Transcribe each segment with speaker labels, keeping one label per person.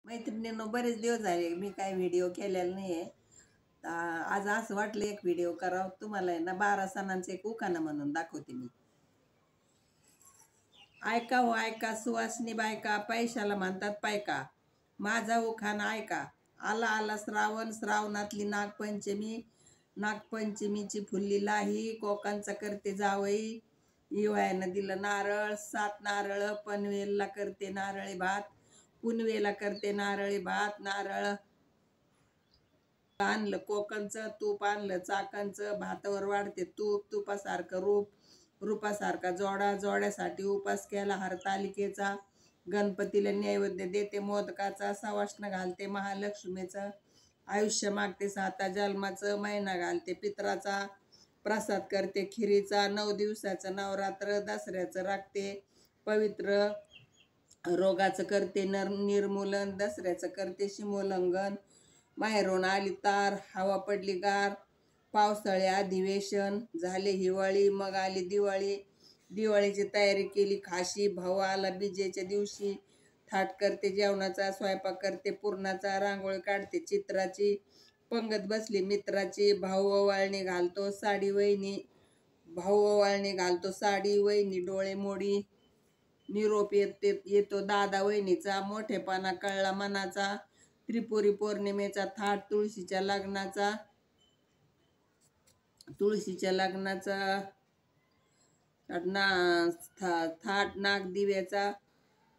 Speaker 1: मैत्रिणींनो, बरेच दिवस झाले मी काय व्हिडिओ केलेला नाहीये. आज असं वाटलं एक व्हिडिओ करावं. तुम्हाला आहे ना 12 सणांचं एक उखाणा म्हणून दाखवते मी. ऐका हो ऐका, सुवासनी बायका, पैशाला म्हणतात पायका. माझा उखाणा ऐका. आला आला श्रावण, श्रावणातली नागपंचमी. नागपंचमीची फुलली लाही, कोकांचा करते जावई. इवायनं दिलं नारळ, 7 नारळ. पनवेलला करते नारळी भात. पुनवेला करते नारळी भात. नारळ आणलं कोकणचं, तूप आणलं चाकणचं. भातावर वाढते तूप, तुपासारखं रूप. रूपासारखा जोडा, जोड्यासाठी उपास केला हरतालिकेचा. गणपतीला नैवेद्य देते मोदकाचा. सवाष्ण घालते महालक्ष्मीचं. आयुष्य मागते 7 जन्माचं. महिना घालते पित्राचा. प्रसाद करते खिरीचा. 9 दिवसाचं नवरात्र. दसऱ्याचं राखते पवित्र. रोगाचं करते निर्मूलन. दसऱ्याचं करते शिमोल्लंघन. माहेरून आली तार, हवा पडली गार. पावसाळे अधिवेशन झाले हिवाळी. मग आली दिवाळी. दिवाळीची तयारी केली खाशी. भाऊ आला बिजेच्या दिवशी. थाट करते जेवणाचा, स्वयंपाक करते पुरणाचा. रांगोळी काढते चित्राची. पंगत बसली मित्राची. भाऊ ओवाळणी घालतो साडी वहिनी. भाऊ ओवाळणी घालतो साडी वहिनी डोळे मोडी. निरोप येतो दादा वहिनीचा. मोठेपणा कळला मनाचा. त्रिपुरी पौर्णिमेचा थाट. तुळशीच्या लग्नाचा. तुळशीच्या लग्नाचा थाट नागदिव्याचा.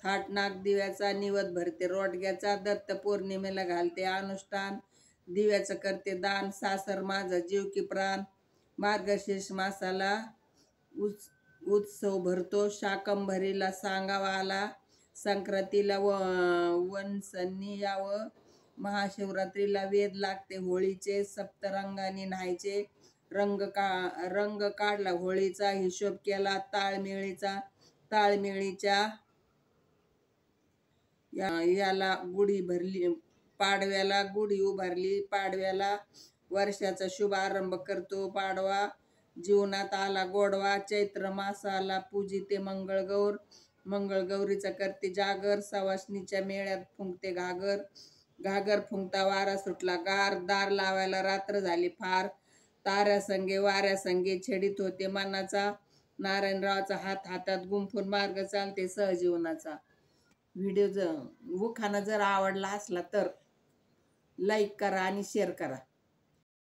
Speaker 1: थाट नागदिव्याचा. निवद भरते रोडग्याचा. दत्त पौर्णिमेला घालते अनुष्ठान. दिव्याचं करते दान. सासर माझा जीव की प्राण. मार्गशीर्ष मासाला उत्सव भरतो. शाकंभरीला सांगावा आला. संक्रांतीला वनसनी यावं. महाशिवरात्रीला वेद लागते होळीचे. सप्तरंगाने न्हायचे. रंग काढला होळीचा. हिशोब केला ताळमेळीचा. ताळमेळीच्या याला गुढी भरली. पाडव्याला गुढी उभारली. पाडव्याला वर्षाचा शुभारंभ करतो पाडवा. जीवनात आला गोडवा. चैत्र मासाला पूजिते मंगळगौर. मंगळगौरीचा करते जागर. सवासणीच्या मेळ्यात फुंकते घागर. घागर फुंकता वारा सुटला गार. दार लावायला रात्र झाली फार. ताऱ्यासंगे वाऱ्यासंगे छेडीत होते मनाचा. नारायणरावाचा हात हातात गुंफून मार्ग चालते सहजीवनाचा. व्हिडिओ उखाणा जर आवडला असला तर लाईक करा आणि शेअर करा.